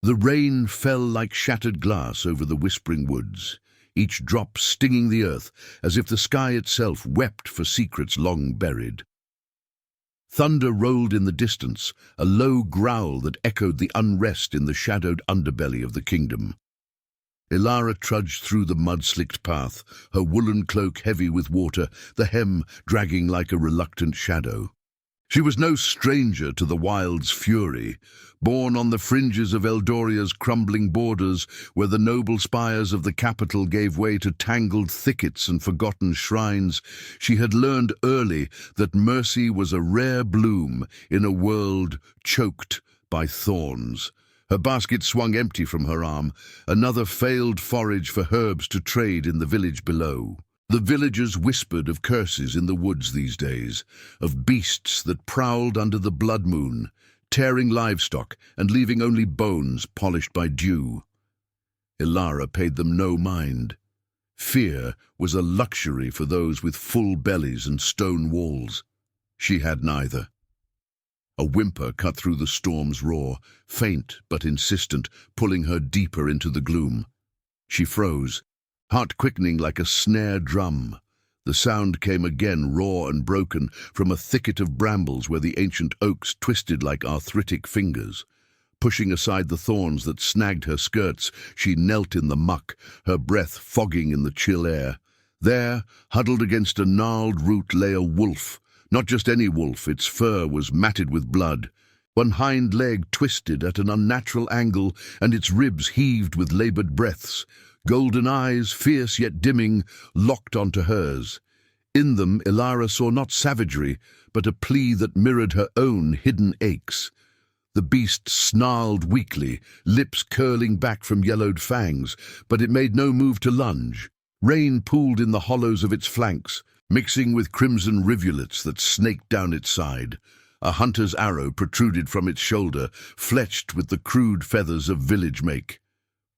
The rain fell like shattered glass over the whispering woods, each drop stinging the earth as if the sky itself wept for secrets long buried. Thunder rolled in the distance, a low growl that echoed the unrest in the shadowed underbelly of the kingdom. Elara trudged through the mud-slicked path, her woolen cloak heavy with water, the hem dragging like a reluctant shadow. She was no stranger to the wild's fury. Born on the fringes of Eldoria's crumbling borders, where the noble spires of the capital gave way to tangled thickets and forgotten shrines, she had learned early that mercy was a rare bloom in a world choked by thorns. Her basket swung empty from her arm, another failed forage for herbs to trade in the village below. The villagers whispered of curses in the woods these days, of beasts that prowled under the blood moon, tearing livestock and leaving only bones polished by dew. Elara paid them no mind. Fear was a luxury for those with full bellies and stone walls. She had neither. A whimper cut through the storm's roar, faint but insistent, pulling her deeper into the gloom. She froze, heart quickening like a snare drum. The sound came again, raw and broken, from a thicket of brambles where the ancient oaks twisted like arthritic fingers. Pushing aside the thorns that snagged her skirts, she knelt in the muck, her breath fogging in the chill air. There, huddled against a gnarled root, lay a wolf. Not just any wolf, its fur was matted with blood. One hind leg twisted at an unnatural angle, and its ribs heaved with labored breaths. Golden eyes, fierce yet dimming, locked onto hers. In them, Elara saw not savagery, but a plea that mirrored her own hidden aches. The beast snarled weakly, lips curling back from yellowed fangs, but it made no move to lunge. Rain pooled in the hollows of its flanks, mixing with crimson rivulets that snaked down its side. A hunter's arrow protruded from its shoulder, fletched with the crude feathers of village make.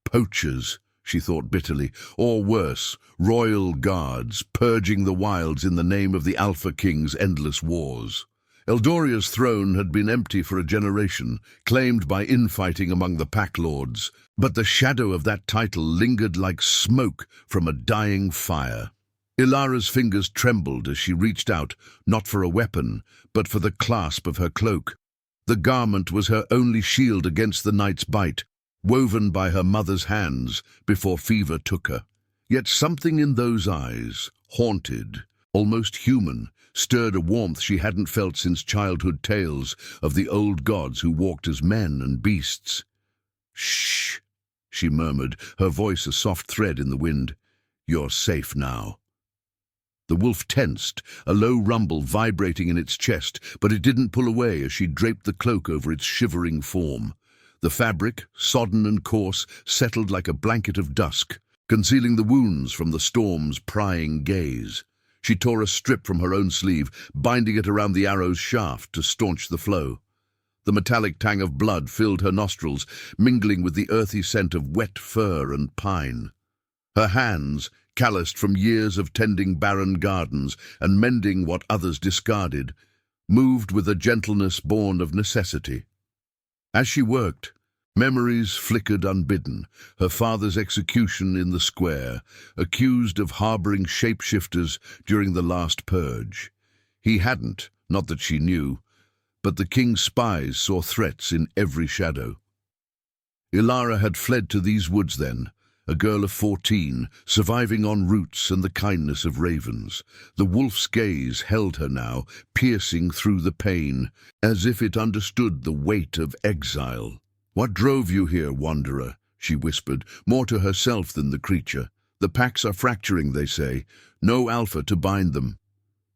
Poachers, she thought bitterly, or worse, royal guards, purging the wilds in the name of the Alpha King's endless wars. Eldoria's throne had been empty for a generation, claimed by infighting among the Pack Lords, but the shadow of that title lingered like smoke from a dying fire. Elara's fingers trembled as she reached out, not for a weapon, but for the clasp of her cloak. The garment was her only shield against the night's bite, woven by her mother's hands before fever took her. Yet something in those eyes, haunted, almost human, stirred a warmth she hadn't felt since childhood tales of the old gods who walked as men and beasts. "Shh," she murmured, her voice a soft thread in the wind. "You're safe now." The wolf tensed, a low rumble vibrating in its chest, but it didn't pull away as she draped the cloak over its shivering form. The fabric, sodden and coarse, settled like a blanket of dusk, concealing the wounds from the storm's prying gaze. She tore a strip from her own sleeve, binding it around the arrow's shaft to staunch the flow. The metallic tang of blood filled her nostrils, mingling with the earthy scent of wet fur and pine. Her hands, calloused from years of tending barren gardens and mending what others discarded, moved with a gentleness born of necessity. As she worked, memories flickered unbidden, her father's execution in the square, accused of harboring shapeshifters during the last purge. He hadn't, not that she knew, but the king's spies saw threats in every shadow. Elara had fled to these woods then, a girl of 14, surviving on roots and the kindness of ravens. The wolf's gaze held her now, piercing through the pain, as if it understood the weight of exile. "What drove you here, wanderer?" she whispered, more to herself than the creature. "The packs are fracturing, they say. No alpha to bind them."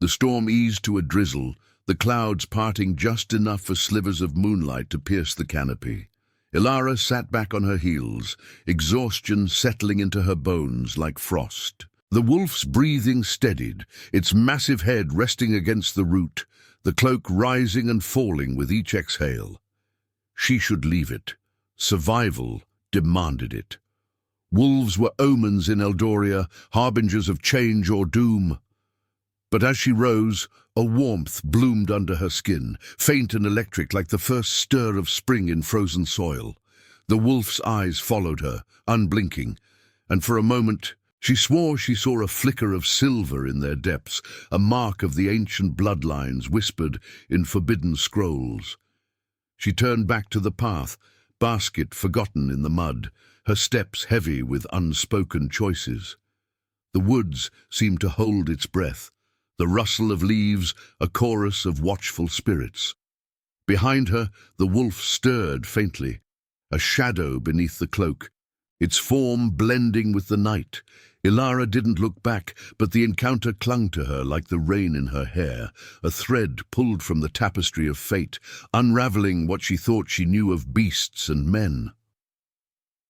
The storm eased to a drizzle, the clouds parting just enough for slivers of moonlight to pierce the canopy. Elara sat back on her heels, exhaustion settling into her bones like frost. The wolf's breathing steadied, its massive head resting against the root, the cloak rising and falling with each exhale. She should leave it. Survival demanded it. Wolves were omens in Eldoria, harbingers of change or doom. But as she rose, a warmth bloomed under her skin, faint and electric like the first stir of spring in frozen soil. The wolf's eyes followed her, unblinking, and for a moment she swore she saw a flicker of silver in their depths, a mark of the ancient bloodlines whispered in forbidden scrolls. She turned back to the path, basket forgotten in the mud, her steps heavy with unspoken choices. The woods seemed to hold its breath, the rustle of leaves a chorus of watchful spirits. Behind her, the wolf stirred faintly, a shadow beneath the cloak, its form blending with the night. Elara didn't look back, but the encounter clung to her like the rain in her hair, a thread pulled from the tapestry of fate, unraveling what she thought she knew of beasts and men.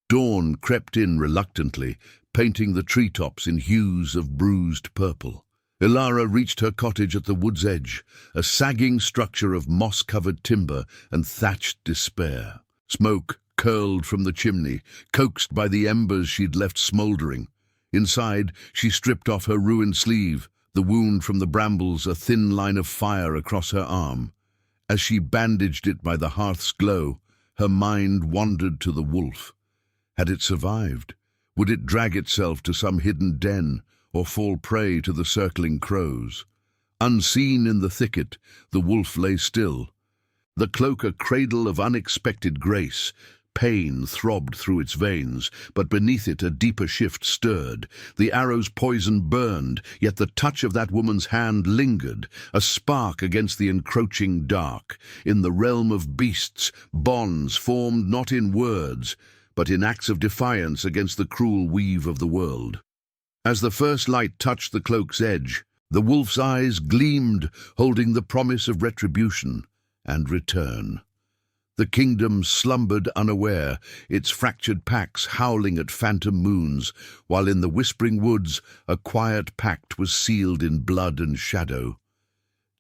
Dawn crept in reluctantly, painting the treetops in hues of bruised purple. Elara reached her cottage at the wood's edge, a sagging structure of moss-covered timber and thatched despair. Smoke curled from the chimney, coaxed by the embers she'd left smouldering. Inside, she stripped off her ruined sleeve, the wound from the brambles a thin line of fire across her arm. As she bandaged it by the hearth's glow, her mind wandered to the wolf. Had it survived? Would it drag itself to some hidden den, or fall prey to the circling crows? Unseen in the thicket, the wolf lay still, the cloak a cradle of unexpected grace. Pain throbbed through its veins, but beneath it a deeper shift stirred. The arrow's poison burned, yet the touch of that woman's hand lingered, a spark against the encroaching dark. In the realm of beasts, bonds formed not in words, but in acts of defiance against the cruel weave of the world. As the first light touched the cloak's edge, the wolf's eyes gleamed, holding the promise of retribution and return. The kingdom slumbered unaware, its fractured packs howling at phantom moons, while in the whispering woods a quiet pact was sealed in blood and shadow.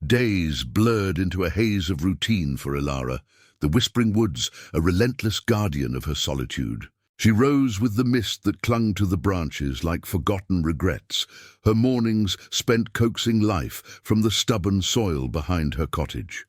Days blurred into a haze of routine for Elara, the whispering woods a relentless guardian of her solitude. She rose with the mist that clung to the branches like forgotten regrets, her mornings spent coaxing life from the stubborn soil behind her cottage.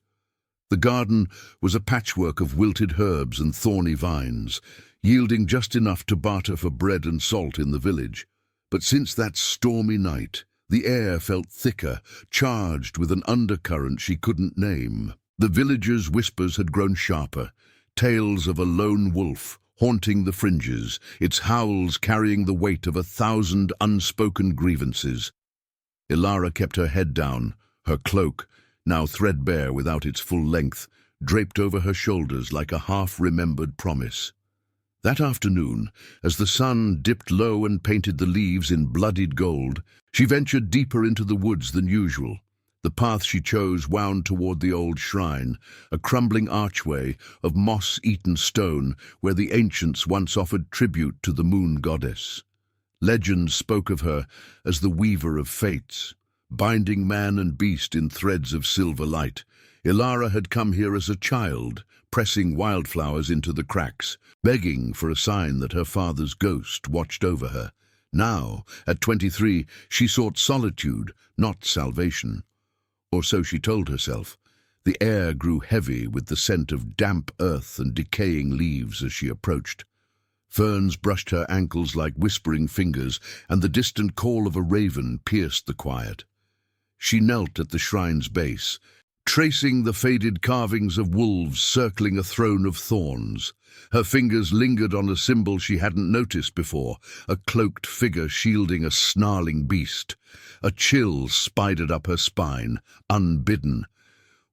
The garden was a patchwork of wilted herbs and thorny vines, yielding just enough to barter for bread and salt in the village. But since that stormy night, the air felt thicker, charged with an undercurrent she couldn't name. The villagers' whispers had grown sharper, tales of a lone wolf haunting the fringes, its howls carrying the weight of 1,000 unspoken grievances. Elara kept her head down, her cloak, now threadbare without its full length, draped over her shoulders like a half-remembered promise. That afternoon, as the sun dipped low and painted the leaves in bloodied gold, she ventured deeper into the woods than usual. The path she chose wound toward the old shrine, a crumbling archway of moss-eaten stone where the ancients once offered tribute to the moon goddess. Legends spoke of her as the weaver of fates, binding man and beast in threads of silver light. Elara had come here as a child, pressing wildflowers into the cracks, begging for a sign that her father's ghost watched over her. Now, at 23, she sought solitude, not salvation. Or so she told herself. The air grew heavy with the scent of damp earth and decaying leaves as she approached. Ferns brushed her ankles like whispering fingers, and the distant call of a raven pierced the quiet. She knelt at the shrine's base, tracing the faded carvings of wolves circling a throne of thorns. Her fingers lingered on a symbol she hadn't noticed before, a cloaked figure shielding a snarling beast. A chill spidered up her spine, unbidden.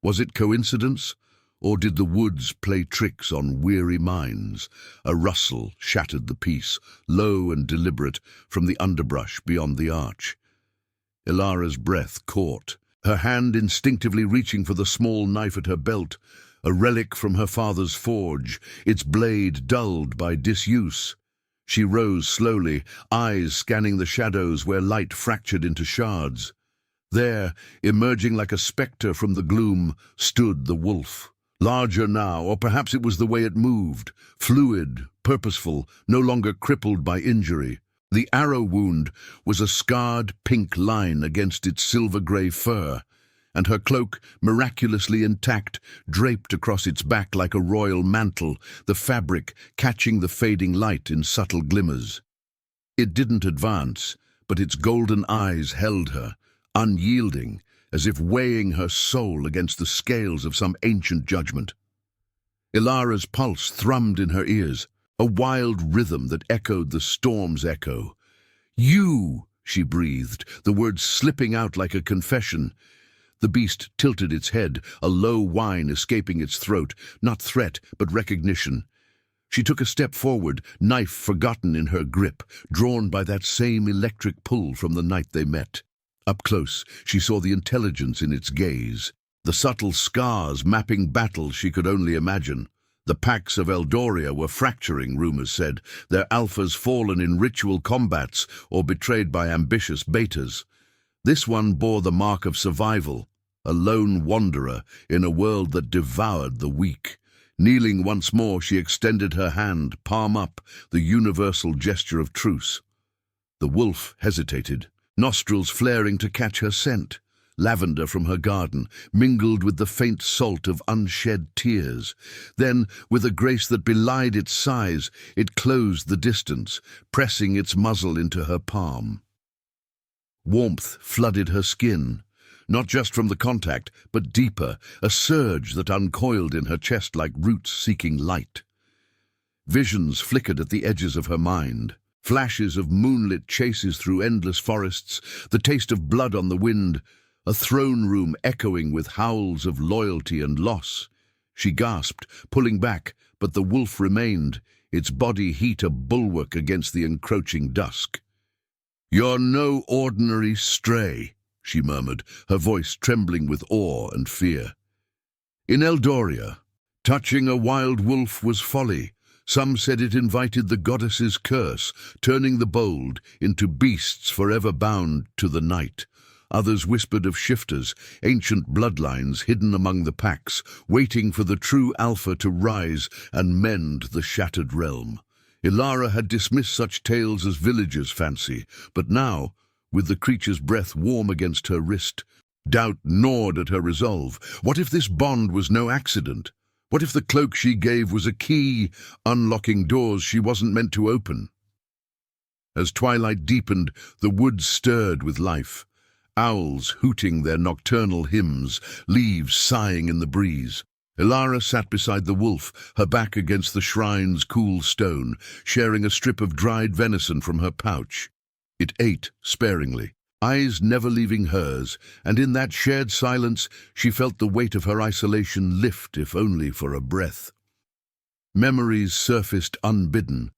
Was it coincidence, or did the woods play tricks on weary minds? A rustle shattered the peace, low and deliberate, from the underbrush beyond the arch. Elara's breath caught, her hand instinctively reaching for the small knife at her belt, a relic from her father's forge, its blade dulled by disuse. She rose slowly, eyes scanning the shadows where light fractured into shards. There, emerging like a spectre from the gloom, stood the wolf. Larger now, or perhaps it was the way it moved, fluid, purposeful, no longer crippled by injury. The arrow wound was a scarred pink line against its silver-grey fur, and her cloak, miraculously intact, draped across its back like a royal mantle, the fabric catching the fading light in subtle glimmers. It didn't advance, but its golden eyes held her, unyielding, as if weighing her soul against the scales of some ancient judgment. Elara's pulse thrummed in her ears, a wild rhythm that echoed the storm's echo. "You!" she breathed, the words slipping out like a confession. The beast tilted its head, a low whine escaping its throat, not threat, but recognition. She took a step forward, knife forgotten in her grip, drawn by that same electric pull from the night they met. Up close, she saw the intelligence in its gaze, the subtle scars mapping battles she could only imagine. The packs of Eldoria were fracturing, rumors said, their alphas fallen in ritual combats or betrayed by ambitious betas. This one bore the mark of survival, a lone wanderer in a world that devoured the weak. Kneeling once more, she extended her hand, palm up, the universal gesture of truce. The wolf hesitated, nostrils flaring to catch her scent. Lavender from her garden, mingled with the faint salt of unshed tears. Then, with a grace that belied its size, it closed the distance, pressing its muzzle into her palm. Warmth flooded her skin, not just from the contact, but deeper, a surge that uncoiled in her chest like roots seeking light. Visions flickered at the edges of her mind. Flashes of moonlit chases through endless forests, the taste of blood on the wind, a throne room echoing with howls of loyalty and loss. She gasped, pulling back, but the wolf remained, its body heat a bulwark against the encroaching dusk. "You're no ordinary stray," she murmured, her voice trembling with awe and fear. In Eldoria, touching a wild wolf was folly. Some said it invited the goddess's curse, turning the bold into beasts forever bound to the night. Others whispered of shifters, ancient bloodlines hidden among the packs, waiting for the true alpha to rise and mend the shattered realm. Elara had dismissed such tales as villagers' fancy, but now, with the creature's breath warm against her wrist, doubt gnawed at her resolve. What if this bond was no accident? What if the cloak she gave was a key, unlocking doors she wasn't meant to open? As twilight deepened, the woods stirred with life. Owls hooting their nocturnal hymns, leaves sighing in the breeze. Elara sat beside the wolf, her back against the shrine's cool stone, sharing a strip of dried venison from her pouch. It ate sparingly, eyes never leaving hers, and in that shared silence she felt the weight of her isolation lift, if only for a breath. Memories surfaced unbidden,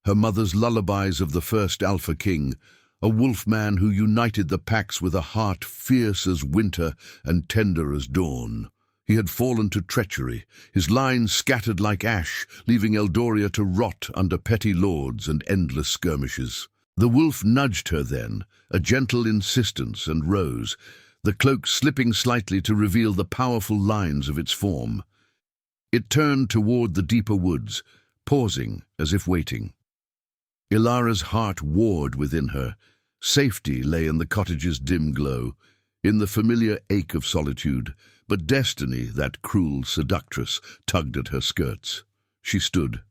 her mother's lullabies of the first Alpha King, a wolfman who united the packs with a heart fierce as winter and tender as dawn. He had fallen to treachery, his lines scattered like ash, leaving Eldoria to rot under petty lords and endless skirmishes. The wolf nudged her then, a gentle insistence, and rose, the cloak slipping slightly to reveal the powerful lines of its form. It turned toward the deeper woods, pausing as if waiting. Elara's heart warred within her. Safety lay in the cottage's dim glow, in the familiar ache of solitude, but destiny, that cruel seductress, tugged at her skirts. She stood,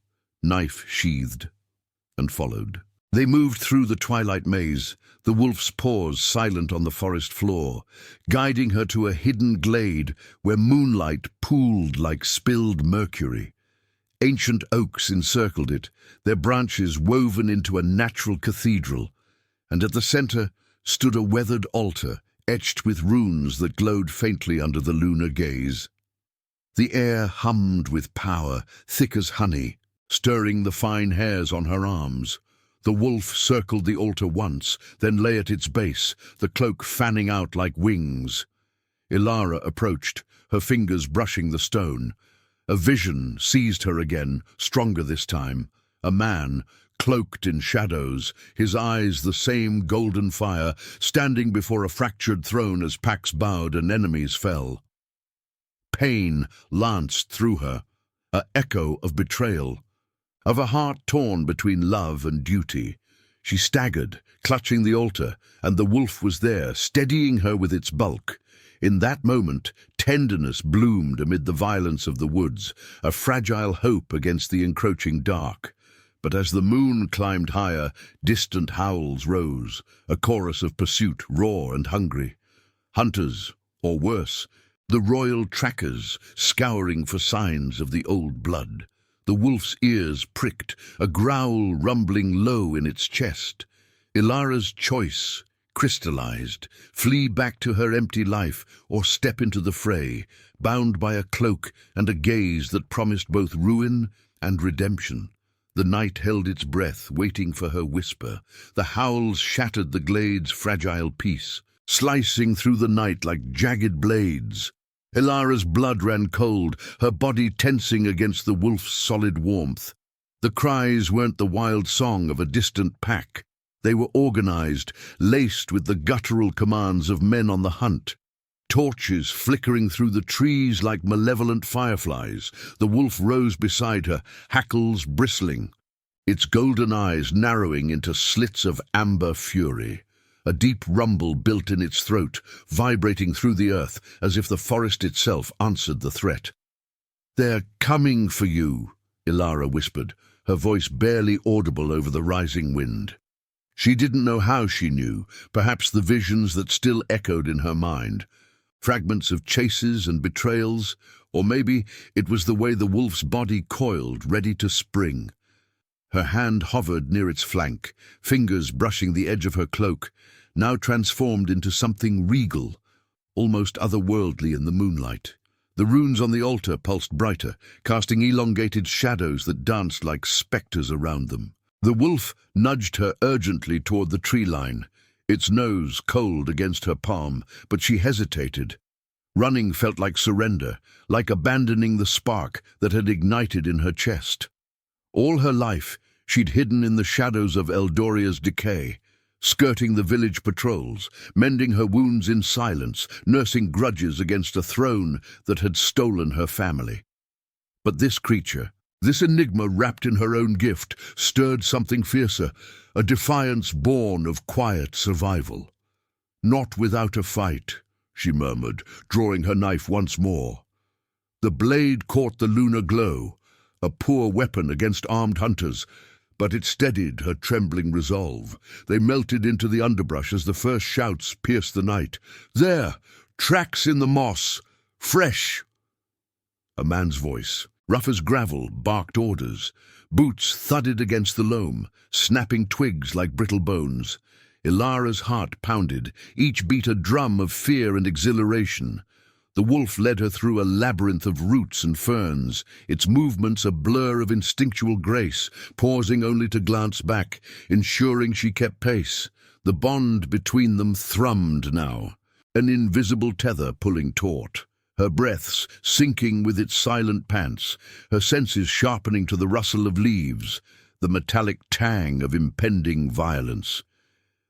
knife sheathed, and followed. They moved through the twilight maze, the wolf's paws silent on the forest floor, guiding her to a hidden glade where moonlight pooled like spilled mercury. Ancient oaks encircled it, their branches woven into a natural cathedral, and at the center stood a weathered altar, etched with runes that glowed faintly under the lunar gaze. The air hummed with power, thick as honey, stirring the fine hairs on her arms. The wolf circled the altar once, then lay at its base, the cloak fanning out like wings. Elara approached, her fingers brushing the stone. A vision seized her again, stronger this time. A man, cloaked in shadows, his eyes the same golden fire, standing before a fractured throne as packs bowed and enemies fell. Pain lanced through her, a echo of betrayal, of a heart torn between love and duty. She staggered, clutching the altar, and the wolf was there, steadying her with its bulk. In that moment, tenderness bloomed amid the violence of the woods, a fragile hope against the encroaching dark. But as the moon climbed higher, distant howls rose, a chorus of pursuit, raw and hungry. Hunters, or worse, the royal trackers, scouring for signs of the old blood. The wolf's ears pricked, a growl rumbling low in its chest. Elara's choice crystallized: flee back to her empty life or step into the fray, bound by a cloak and a gaze that promised both ruin and redemption. The night held its breath, waiting for her whisper. The howls shattered the glade's fragile peace, slicing through the night like jagged blades. Elara's blood ran cold, her body tensing against the wolf's solid warmth. The cries weren't the wild song of a distant pack. They were organized, laced with the guttural commands of men on the hunt. Torches flickering through the trees like malevolent fireflies. The wolf rose beside her, hackles bristling, its golden eyes narrowing into slits of amber fury. A deep rumble built in its throat, vibrating through the earth as if the forest itself answered the threat. "They're coming for you," Elara whispered, her voice barely audible over the rising wind. She didn't know how she knew, perhaps the visions that still echoed in her mind. Fragments of chases and betrayals, or maybe it was the way the wolf's body coiled, ready to spring. Her hand hovered near its flank, fingers brushing the edge of her cloak, now transformed into something regal, almost otherworldly in the moonlight. The runes on the altar pulsed brighter, casting elongated shadows that danced like spectres around them. The wolf nudged her urgently toward the tree line, its nose cold against her palm, but she hesitated. Running felt like surrender, like abandoning the spark that had ignited in her chest. All her life, she'd hidden in the shadows of Eldoria's decay, skirting the village patrols, mending her wounds in silence, nursing grudges against a throne that had stolen her family. But this creature, this enigma wrapped in her own gift, stirred something fiercer, a defiance born of quiet survival. "Not without a fight," she murmured, drawing her knife once more. The blade caught the lunar glow, a poor weapon against armed hunters, but it steadied her trembling resolve. They melted into the underbrush as the first shouts pierced the night. "There! Tracks in the moss! Fresh!" A man's voice, rough as gravel, barked orders. Boots thudded against the loam, snapping twigs like brittle bones. Elara's heart pounded, each beat a drum of fear and exhilaration. The wolf led her through a labyrinth of roots and ferns, its movements a blur of instinctual grace, pausing only to glance back, ensuring she kept pace. The bond between them thrummed now, an invisible tether pulling taut. Her breaths sinking with its silent pants, her senses sharpening to the rustle of leaves, the metallic tang of impending violence.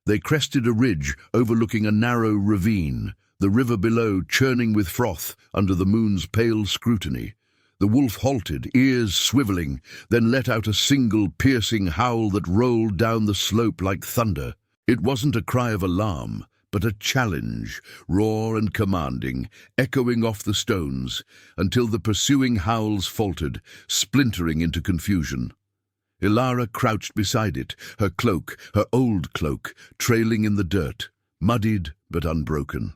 They crested a ridge overlooking a narrow ravine, the river below churning with froth under the moon's pale scrutiny. The wolf halted, ears swiveling, then let out a single piercing howl that rolled down the slope like thunder. It wasn't a cry of alarm, but a challenge, raw and commanding, echoing off the stones, until the pursuing howls faltered, splintering into confusion. Elara crouched beside it, her cloak, her old cloak, trailing in the dirt, muddied but unbroken.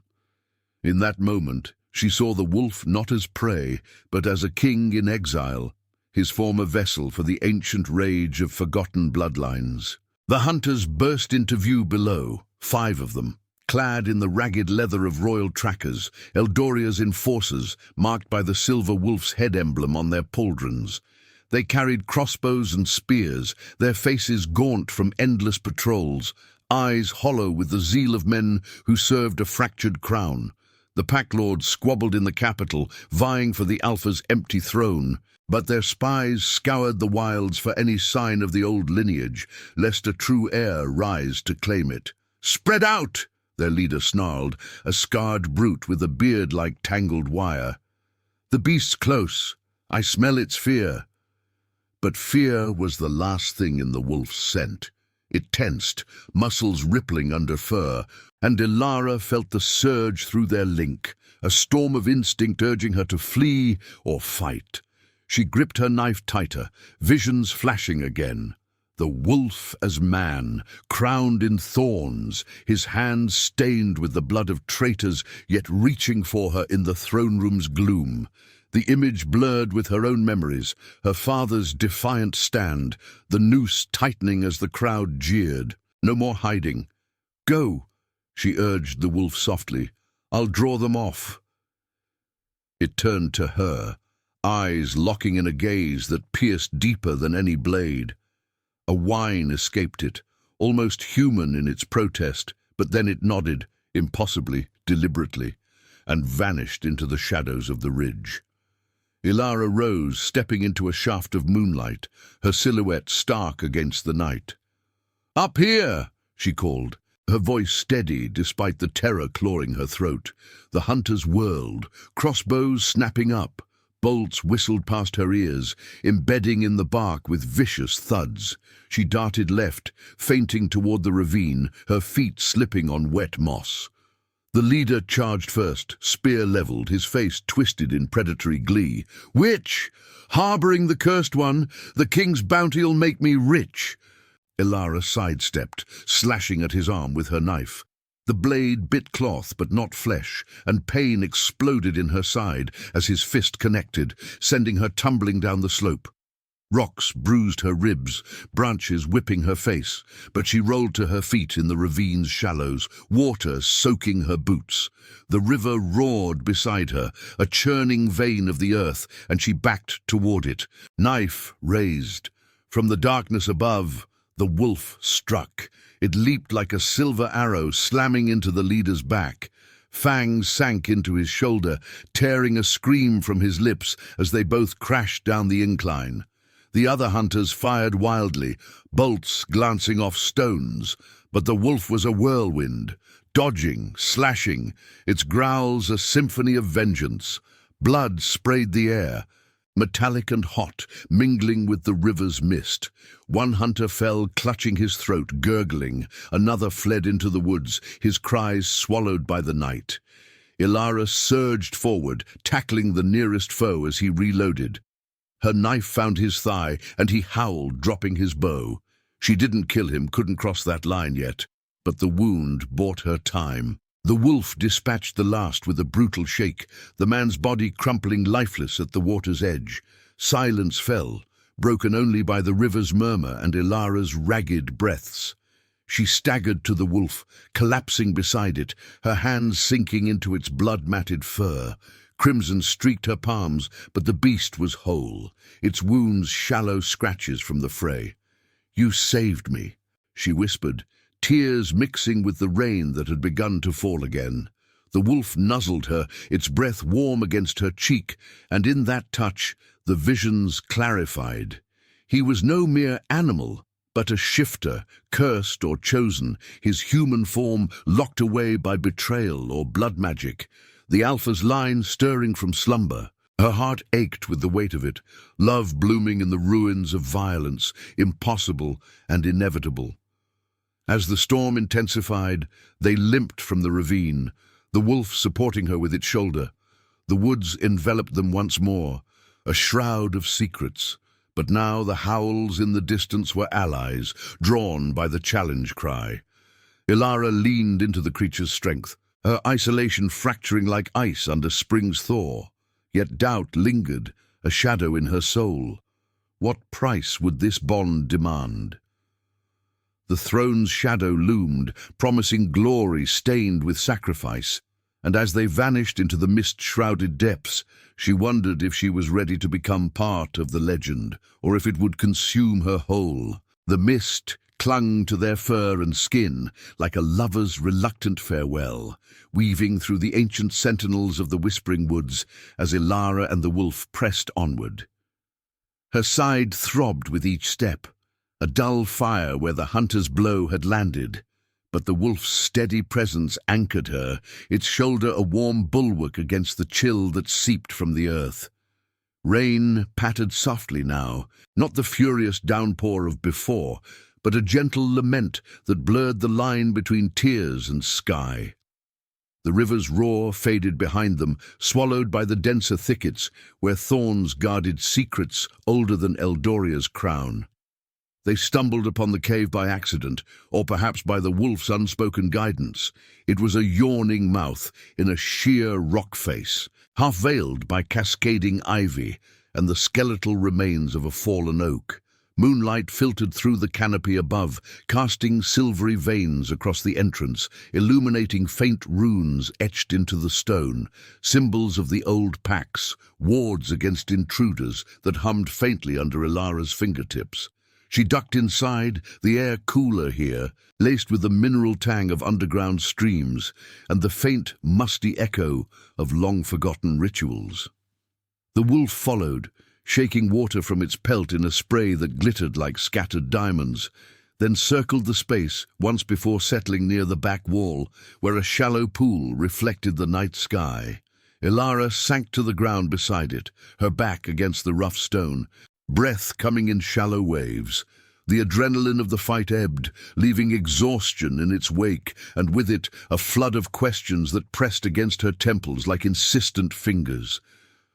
In that moment, she saw the wolf not as prey, but as a king in exile, his former vessel for the ancient rage of forgotten bloodlines. The hunters burst into view below, 5 of them, clad in the ragged leather of royal trackers, Eldoria's enforcers, marked by the silver wolf's head emblem on their pauldrons. They carried crossbows and spears, their faces gaunt from endless patrols, eyes hollow with the zeal of men who served a fractured crown. The packlords squabbled in the capital, vying for the Alpha's empty throne, but their spies scoured the wilds for any sign of the old lineage, lest a true heir rise to claim it. "Spread out!" their leader snarled, a scarred brute with a beard like tangled wire. "The beast's close. I smell its fear." But fear was the last thing in the wolf's scent. It tensed, muscles rippling under fur, and Elara felt the surge through their link, a storm of instinct urging her to flee or fight. She gripped her knife tighter, visions flashing again. The wolf as man, crowned in thorns, his hands stained with the blood of traitors, yet reaching for her in the throne room's gloom. The image blurred with her own memories, her father's defiant stand, the noose tightening as the crowd jeered. No more hiding. "Go," she urged the wolf softly. "I'll draw them off." It turned to her, eyes locking in a gaze that pierced deeper than any blade. A whine escaped it, almost human in its protest, but then it nodded, impossibly, deliberately, and vanished into the shadows of the ridge. Elara rose, stepping into a shaft of moonlight, her silhouette stark against the night. "Up here!" she called, her voice steady despite the terror clawing her throat. The hunters whirled, crossbows snapping up. Bolts whistled past her ears, embedding in the bark with vicious thuds. She darted left, feinting toward the ravine, her feet slipping on wet moss. The leader charged first, spear leveled, his face twisted in predatory glee. "Witch! Harboring the cursed one, the king's bounty'll make me rich!" Elara sidestepped, slashing at his arm with her knife. The blade bit cloth but not flesh, and pain exploded in her side as his fist connected, sending her tumbling down the slope. Rocks bruised her ribs, branches whipping her face, but she rolled to her feet in the ravine's shallows, water soaking her boots. The river roared beside her, a churning vein of the earth, and she backed toward it, knife raised. From the darkness above, the wolf struck. It leaped like a silver arrow, slamming into the leader's back. Fangs sank into his shoulder, tearing a scream from his lips as they both crashed down the incline. The other hunters fired wildly, bolts glancing off stones, but the wolf was a whirlwind, dodging, slashing, its growls a symphony of vengeance. Blood sprayed the air, metallic and hot, mingling with the river's mist. One hunter fell, clutching his throat, gurgling. Another fled into the woods, his cries swallowed by the night. Elara surged forward, tackling the nearest foe as he reloaded. Her knife found his thigh, and he howled, dropping his bow. She didn't kill him, couldn't cross that line yet, but the wound bought her time. The wolf dispatched the last with a brutal shake, the man's body crumpling lifeless at the water's edge. Silence fell, broken only by the river's murmur and Elara's ragged breaths. She staggered to the wolf, collapsing beside it, her hands sinking into its blood-matted fur. Crimson streaked her palms, but the beast was whole, its wounds shallow scratches from the fray. "You saved me," she whispered, tears mixing with the rain that had begun to fall again. The wolf nuzzled her, its breath warm against her cheek, and in that touch the visions clarified. He was no mere animal, but a shifter, cursed or chosen, his human form locked away by betrayal or blood magic. The alpha's line stirring from slumber. Her heart ached with the weight of it, love blooming in the ruins of violence, impossible and inevitable. As the storm intensified, they limped from the ravine, the wolf supporting her with its shoulder. The woods enveloped them once more, a shroud of secrets, but now the howls in the distance were allies, drawn by the challenge cry. Elara leaned into the creature's strength, her isolation fracturing like ice under spring's thaw. Yet doubt lingered, a shadow in her soul. What price would this bond demand? The throne's shadow loomed, promising glory stained with sacrifice, and as they vanished into the mist-shrouded depths, she wondered if she was ready to become part of the legend, or if it would consume her whole. The mist clung to their fur and skin like a lover's reluctant farewell, weaving through the ancient sentinels of the whispering woods as Elara and the wolf pressed onward. Her side throbbed with each step, a dull fire where the hunter's blow had landed, but the wolf's steady presence anchored her, its shoulder a warm bulwark against the chill that seeped from the earth. Rain pattered softly now, not the furious downpour of before, but a gentle lament that blurred the line between tears and sky. The river's roar faded behind them, swallowed by the denser thickets where thorns guarded secrets older than Eldoria's crown. They stumbled upon the cave by accident, or perhaps by the wolf's unspoken guidance. It was a yawning mouth in a sheer rock face, half veiled by cascading ivy and the skeletal remains of a fallen oak. Moonlight filtered through the canopy above, casting silvery veins across the entrance, illuminating faint runes etched into the stone, symbols of the old pacts, wards against intruders that hummed faintly under Elara's fingertips. She ducked inside, the air cooler here, laced with the mineral tang of underground streams and the faint, musty echo of long-forgotten rituals. The wolf followed, shaking water from its pelt in a spray that glittered like scattered diamonds, then circled the space once before settling near the back wall, where a shallow pool reflected the night sky. Elara sank to the ground beside it, her back against the rough stone, breath coming in shallow waves. The adrenaline of the fight ebbed, leaving exhaustion in its wake, and with it a flood of questions that pressed against her temples like insistent fingers.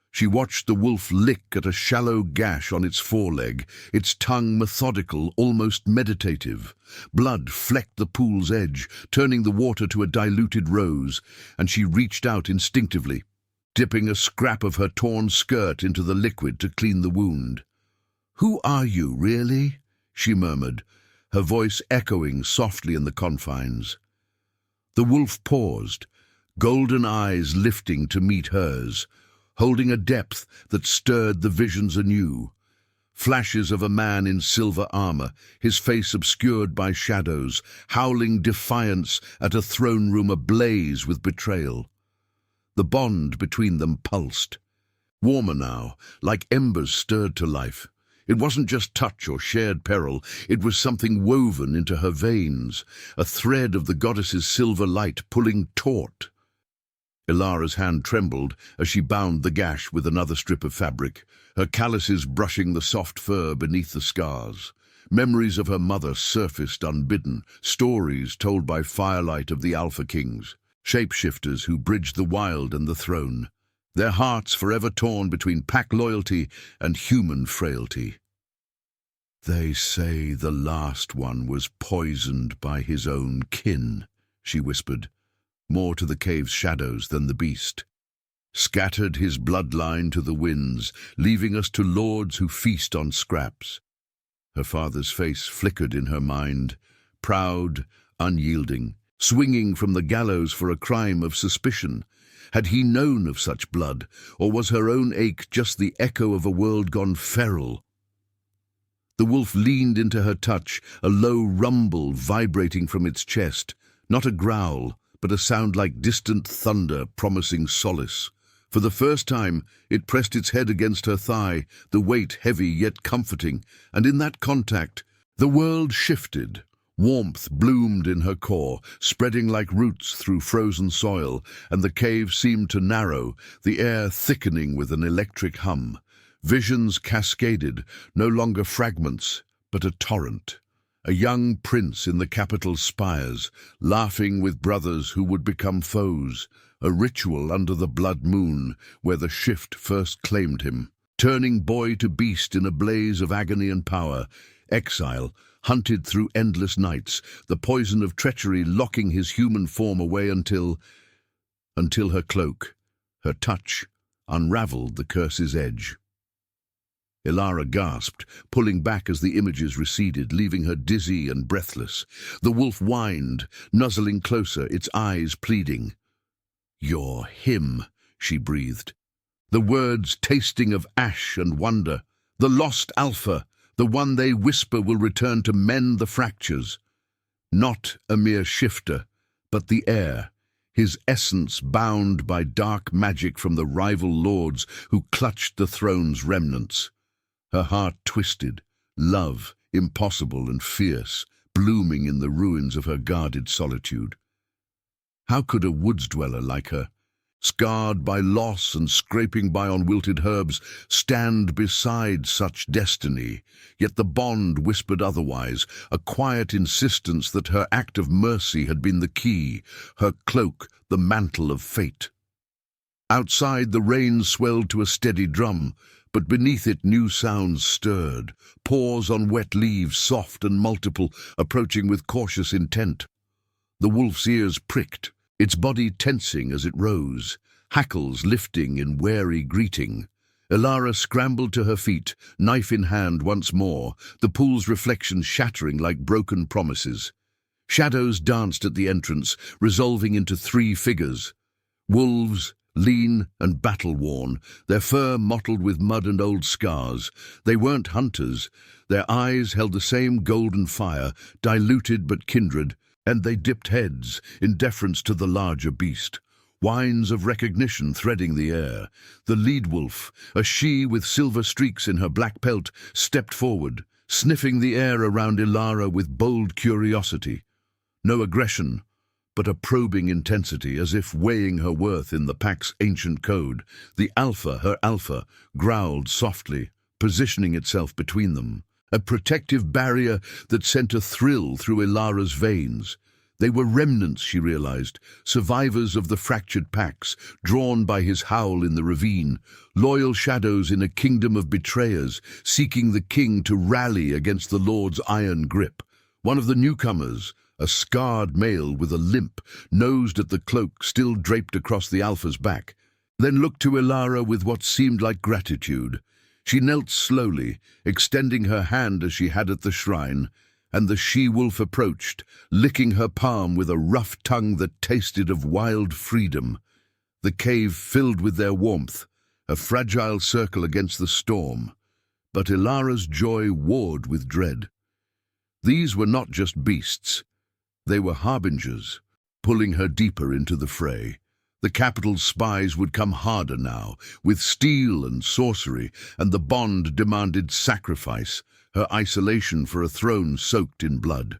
She watched the wolf lick at a shallow gash on its foreleg, its tongue methodical, almost meditative. Blood flecked the pool's edge, turning the water to a diluted rose, and she reached out instinctively, dipping a scrap of her torn skirt into the liquid to clean the wound. "Who are you, really?" she murmured, her voice echoing softly in the confines. The wolf paused, golden eyes lifting to meet hers, holding a depth that stirred the visions anew. Flashes of a man in silver armor, his face obscured by shadows, howling defiance at a throne room ablaze with betrayal. The bond between them pulsed. Warmer now, like embers stirred to life. It wasn't just touch or shared peril, it was something woven into her veins, a thread of the goddess's silver light pulling taut. Elara's hand trembled as she bound the gash with another strip of fabric, her calluses brushing the soft fur beneath the scars. Memories of her mother surfaced unbidden, stories told by firelight of the Alpha Kings, shapeshifters who bridged the wild and the throne, their hearts forever torn between pack loyalty and human frailty. "They say the last one was poisoned by his own kin," she whispered, more to the cave's shadows than the beast. "Scattered his bloodline to the winds, leaving us to lords who feast on scraps." Her father's face flickered in her mind, proud, unyielding, swinging from the gallows for a crime of suspicion. Had he known of such blood, or was her own ache just the echo of a world gone feral? The wolf leaned into her touch, a low rumble vibrating from its chest, not a growl, but a sound like distant thunder promising solace. For the first time, it pressed its head against her thigh, the weight heavy yet comforting, and in that contact, the world shifted. Warmth bloomed in her core, spreading like roots through frozen soil, and the cave seemed to narrow, the air thickening with an electric hum. Visions cascaded, no longer fragments, but a torrent. A young prince in the capital's spires, laughing with brothers who would become foes, a ritual under the blood moon where the shift first claimed him, turning boy to beast in a blaze of agony and power, exile, hunted through endless nights, the poison of treachery locking his human form away until her cloak, her touch, unraveled the curse's edge. Elara gasped, pulling back as the images receded, leaving her dizzy and breathless. The wolf whined, nuzzling closer, its eyes pleading. "You're him," she breathed. The words tasting of ash and wonder. "The lost Alpha, the one they whisper will return to mend the fractures. Not a mere shifter, but the heir, his essence bound by dark magic from the rival lords who clutched the throne's remnants." Her heart twisted, love, impossible and fierce, blooming in the ruins of her guarded solitude. How could a woods dweller like her, scarred by loss and scraping by on wilted herbs, stand beside such destiny. Yet the bond whispered otherwise, a quiet insistence that her act of mercy had been the key, her cloak the mantle of fate. Outside, the rain swelled to a steady drum, but beneath it new sounds stirred, paws on wet leaves, soft and multiple, approaching with cautious intent. The wolf's ears pricked, its body tensing as it rose, hackles lifting in wary greeting. Elara scrambled to her feet, knife in hand once more, the pool's reflections shattering like broken promises. Shadows danced at the entrance, resolving into 3 figures. Wolves, lean and battle-worn, their fur mottled with mud and old scars. They weren't hunters. Their eyes held the same golden fire, diluted but kindred, and they dipped heads in deference to the larger beast. Whines of recognition threading the air. The lead wolf, a she with silver streaks in her black pelt, stepped forward, sniffing the air around Elara with bold curiosity. No aggression, but a probing intensity, as if weighing her worth in the pack's ancient code. The alpha, her alpha, growled softly, positioning itself between them, a protective barrier that sent a thrill through Elara's veins. They were remnants, she realized, survivors of the fractured packs, drawn by his howl in the ravine, loyal shadows in a kingdom of betrayers, seeking the king to rally against the Lord's iron grip. One of the newcomers, a scarred male with a limp, nosed at the cloak still draped across the alpha's back, then looked to Elara with what seemed like gratitude. She knelt slowly, extending her hand as she had at the shrine, and the she-wolf approached, licking her palm with a rough tongue that tasted of wild freedom. The cave filled with their warmth, a fragile circle against the storm, but Elara's joy warred with dread. These were not just beasts. They were harbingers, pulling her deeper into the fray. The capital's spies would come harder now, with steel and sorcery, and the bond demanded sacrifice, her isolation for a throne soaked in blood.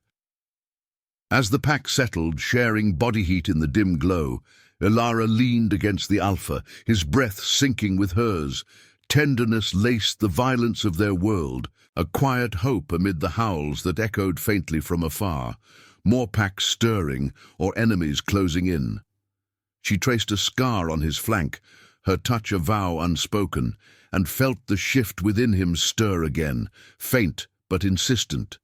As the pack settled, sharing body heat in the dim glow, Elara leaned against the alpha, his breath sinking with hers. Tenderness laced the violence of their world, a quiet hope amid the howls that echoed faintly from afar. More packs stirring, or enemies closing in. She traced a scar on his flank, her touch a vow unspoken, and felt the shift within him stir again, faint but insistent.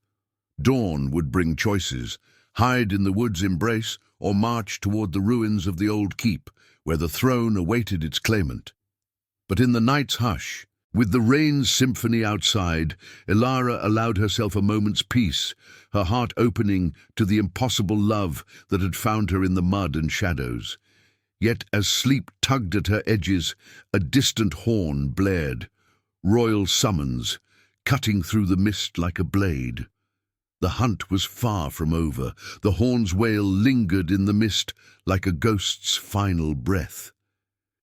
Dawn would bring choices: hide in the wood's embrace, or march toward the ruins of the old keep, where the throne awaited its claimant. But in the night's hush, with the rain's symphony outside, Elara allowed herself a moment's peace, her heart opening to the impossible love that had found her in the mud and shadows. Yet as sleep tugged at her edges, a distant horn blared, royal summons, cutting through the mist like a blade. The hunt was far from over. The horn's wail lingered in the mist like a ghost's final breath.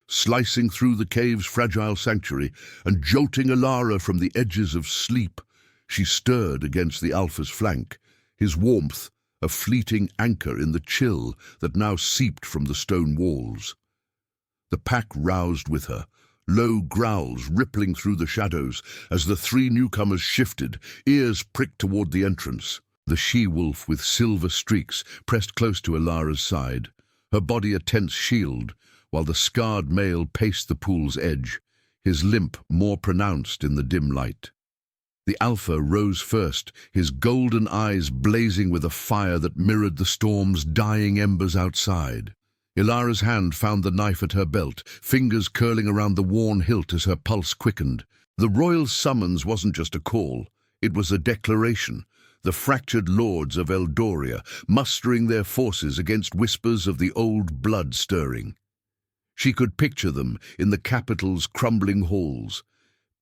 Slicing through the cave's fragile sanctuary and jolting Elara from the edges of sleep, she stirred against the alpha's flank, his warmth a fleeting anchor in the chill that now seeped from the stone walls. The pack roused with her, low growls rippling through the shadows as the 3 newcomers shifted, ears pricked toward the entrance. The she-wolf with silver streaks pressed close to Elara's side, her body a tense shield, while the scarred male paced the pool's edge, his limp more pronounced in the dim light. The alpha rose first, his golden eyes blazing with a fire that mirrored the storm's dying embers outside. Elara's hand found the knife at her belt, fingers curling around the worn hilt as her pulse quickened. The royal summons wasn't just a call, it was a declaration. The fractured lords of Eldoria, mustering their forces against whispers of the old blood stirring. She could picture them in the capital's crumbling halls,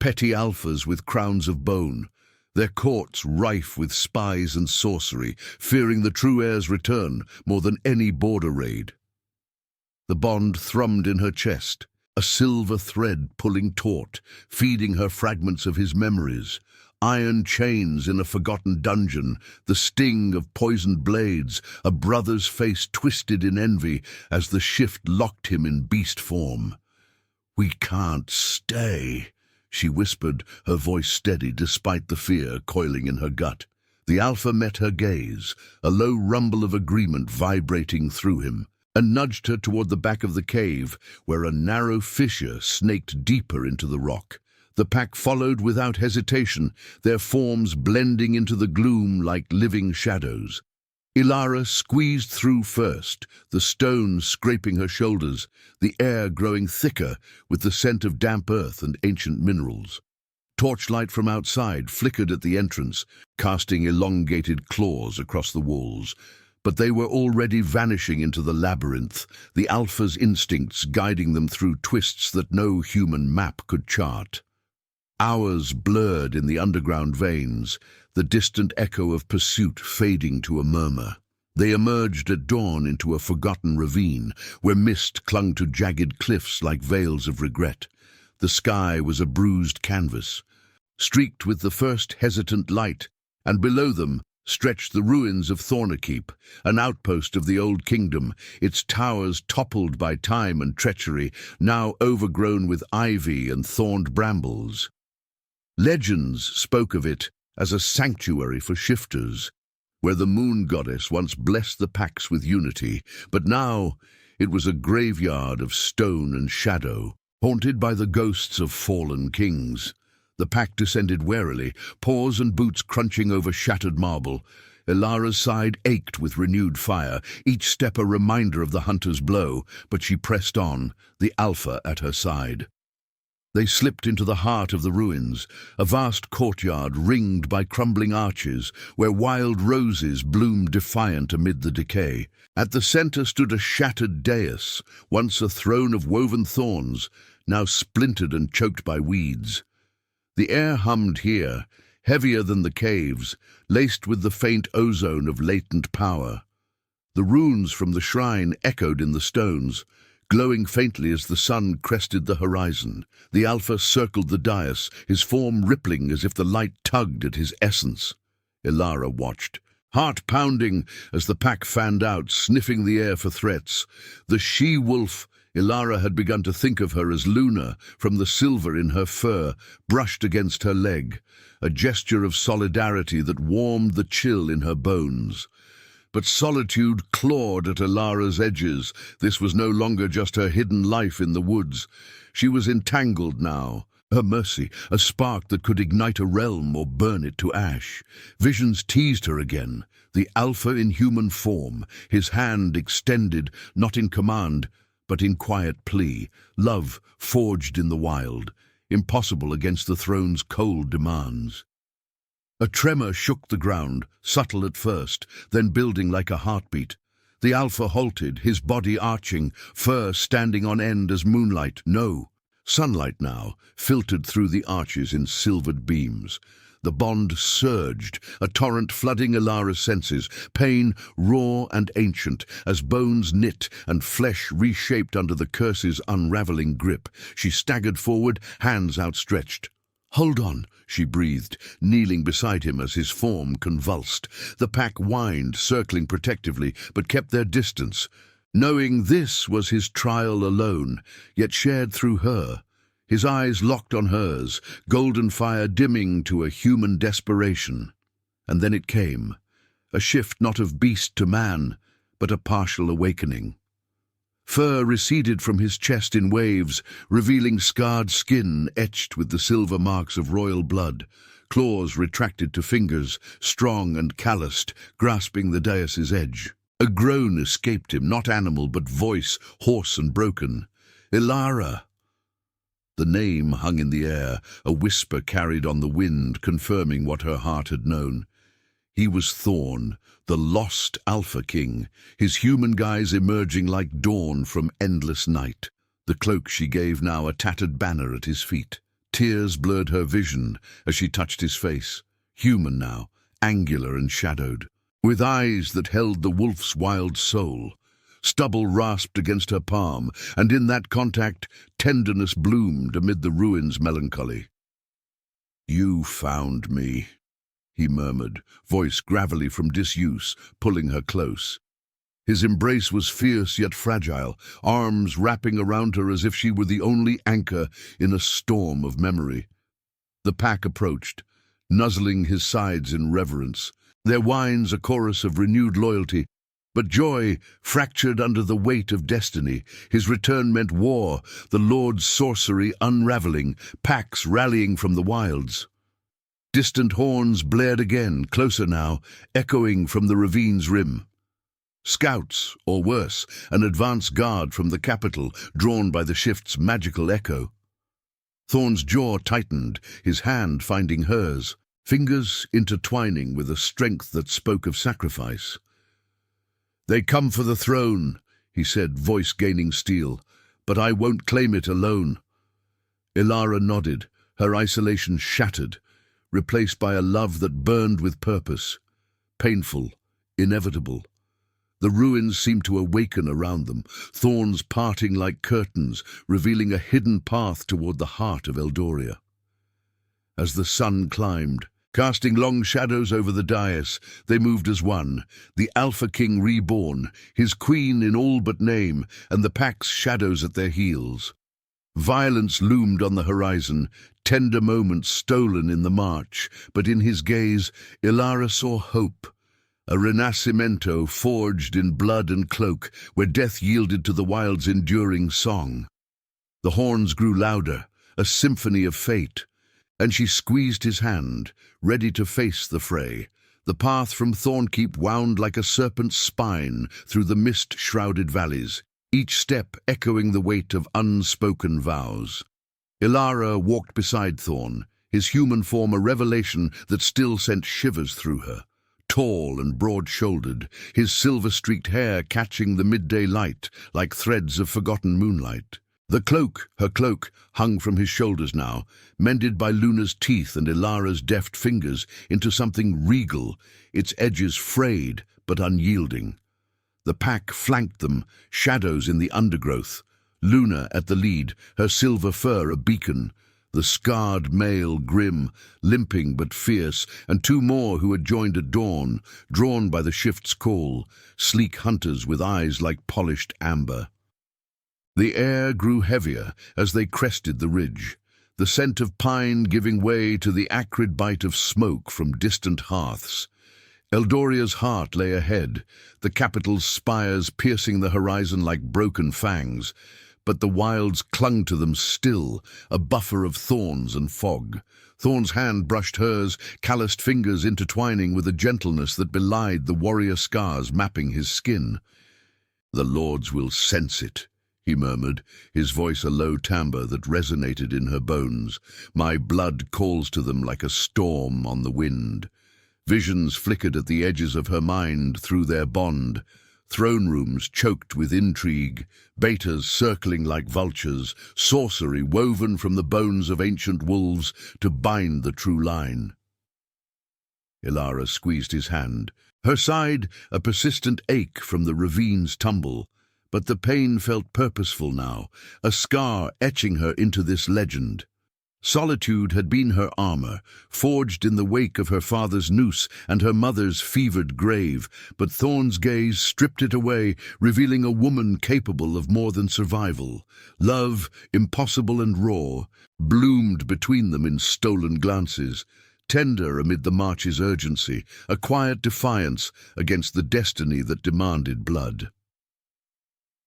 petty alphas with crowns of bone, their courts rife with spies and sorcery, fearing the true heir's return more than any border raid. The bond thrummed in her chest, a silver thread pulling taut, feeding her fragments of his memories, Iron chains in a forgotten dungeon, the sting of poisoned blades, a brother's face twisted in envy as the shift locked him in beast form. "We can't stay," she whispered, her voice steady despite the fear coiling in her gut. The Alpha met her gaze, a low rumble of agreement vibrating through him, and nudged her toward the back of the cave, where a narrow fissure snaked deeper into the rock. The pack followed without hesitation, their forms blending into the gloom like living shadows. Elara squeezed through first, the stones scraping her shoulders, the air growing thicker with the scent of damp earth and ancient minerals. Torchlight from outside flickered at the entrance, casting elongated claws across the walls. But they were already vanishing into the labyrinth, the Alpha's instincts guiding them through twists that no human map could chart. Hours blurred in the underground veins, the distant echo of pursuit fading to a murmur. They emerged at dawn into a forgotten ravine, where mist clung to jagged cliffs like veils of regret. The sky was a bruised canvas, streaked with the first hesitant light, and below them stretched the ruins of Thornakeep, an outpost of the old kingdom, its towers toppled by time and treachery, now overgrown with ivy and thorned brambles. Legends spoke of it as a sanctuary for shifters, where the moon goddess once blessed the packs with unity, but now it was a graveyard of stone and shadow, haunted by the ghosts of fallen kings. The pack descended warily, paws and boots crunching over shattered marble. Elara's side ached with renewed fire, each step a reminder of the hunter's blow, but she pressed on, the Alpha at her side. They slipped into the heart of the ruins, a vast courtyard ringed by crumbling arches, where wild roses bloomed defiant amid the decay. At the center stood a shattered dais, once a throne of woven thorns, now splintered and choked by weeds. The air hummed here, heavier than the caves, laced with the faint ozone of latent power. The runes from the shrine echoed in the stones, glowing faintly as the sun crested the horizon. The Alpha circled the dais, his form rippling as if the light tugged at his essence. Elara watched, heart pounding as the pack fanned out, sniffing the air for threats. The she-wolf, Elara had begun to think of her as Luna, from the silver in her fur, brushed against her leg, a gesture of solidarity that warmed the chill in her bones. But solitude clawed at Elara's edges. This was no longer just her hidden life in the woods. She was entangled now. Her mercy, a spark that could ignite a realm or burn it to ash. Visions teased her again, the Alpha in human form, his hand extended, not in command, but in quiet plea, love forged in the wild, impossible against the throne's cold demands. A tremor shook the ground, subtle at first, then building like a heartbeat. The Alpha halted, his body arching, fur standing on end as moonlight. No, sunlight now, filtered through the arches in silvered beams. The bond surged, a torrent flooding Elara's senses, pain raw and ancient, as bones knit and flesh reshaped under the curse's unraveling grip. She staggered forward, hands outstretched. "Hold on," she breathed, kneeling beside him as his form convulsed. The pack whined, circling protectively, but kept their distance, knowing this was his trial alone, yet shared through her. His eyes locked on hers, golden fire dimming to a human desperation. And then it came, a shift not of beast to man, but a partial awakening. Fur receded from his chest in waves, revealing scarred skin etched with the silver marks of royal blood. Claws retracted to fingers, strong and calloused, grasping the dais's edge. A groan escaped him, not animal, but voice, hoarse and broken. "Elara!" The name hung in the air, a whisper carried on the wind, confirming what her heart had known. He was Thorn, the lost Alpha King, his human guise emerging like dawn from endless night. The cloak she gave now a tattered banner at his feet. Tears blurred her vision as she touched his face, human now, angular and shadowed, with eyes that held the wolf's wild soul. Stubble rasped against her palm, and in that contact tenderness bloomed amid the ruin's melancholy. You found me, he murmured, voice gravelly from disuse, pulling her close. His embrace was fierce yet fragile, arms wrapping around her as if she were the only anchor in a storm of memory. The pack approached, nuzzling his sides in reverence, their whines a chorus of renewed loyalty. But joy fractured under the weight of destiny. His return meant war, the Lord's sorcery unraveling, packs rallying from the wilds. Distant horns blared again, closer now, echoing from the ravine's rim. Scouts, or worse, an advance guard from the capital, drawn by the shift's magical echo. Thorn's jaw tightened, his hand finding hers, fingers intertwining with a strength that spoke of sacrifice. "They come for the throne," he said, voice gaining steel, "but I won't claim it alone." Elara nodded, her isolation shattered, replaced by a love that burned with purpose, painful, inevitable. The ruins seemed to awaken around them, thorns parting like curtains, revealing a hidden path toward the heart of Eldoria. As the sun climbed, casting long shadows over the dais, they moved as one, the Alpha King reborn, his queen in all but name, and the pack's shadows at their heels. Violence loomed on the horizon, tender moments stolen in the march, but in his gaze, Elara saw hope. A renascimento forged in blood and cloak, where death yielded to the wild's enduring song. The horns grew louder, a symphony of fate, and she squeezed his hand, ready to face the fray. The path from Thornkeep wound like a serpent's spine through the mist-shrouded valleys, each step echoing the weight of unspoken vows. Elara walked beside Thorn, his human form a revelation that still sent shivers through her. Tall and broad-shouldered, his silver-streaked hair catching the midday light like threads of forgotten moonlight. The cloak, her cloak, hung from his shoulders now, mended by Luna's teeth and Elara's deft fingers into something regal, its edges frayed but unyielding. The pack flanked them, shadows in the undergrowth. Luna at the lead, her silver fur a beacon. The scarred male grim, limping but fierce, and two more who had joined at dawn, drawn by the shift's call, sleek hunters with eyes like polished amber. The air grew heavier as they crested the ridge, the scent of pine giving way to the acrid bite of smoke from distant hearths. Eldoria's heart lay ahead, the capital's spires piercing the horizon like broken fangs, but the wilds clung to them still, a buffer of thorns and fog. Thorn's hand brushed hers, calloused fingers intertwining with a gentleness that belied the warrior scars mapping his skin. "The lords will sense it," he murmured, his voice a low timbre that resonated in her bones. "My blood calls to them like a storm on the wind." Visions flickered at the edges of her mind through their bond. Throne rooms choked with intrigue, betas circling like vultures, sorcery woven from the bones of ancient wolves to bind the true line. Elara squeezed his hand, her side a persistent ache from the ravine's tumble, but the pain felt purposeful now, a scar etching her into this legend. Solitude had been her armor, forged in the wake of her father's noose and her mother's fevered grave, but Thorn's gaze stripped it away, revealing a woman capable of more than survival. Love, impossible and raw, bloomed between them in stolen glances, tender amid the march's urgency, a quiet defiance against the destiny that demanded blood.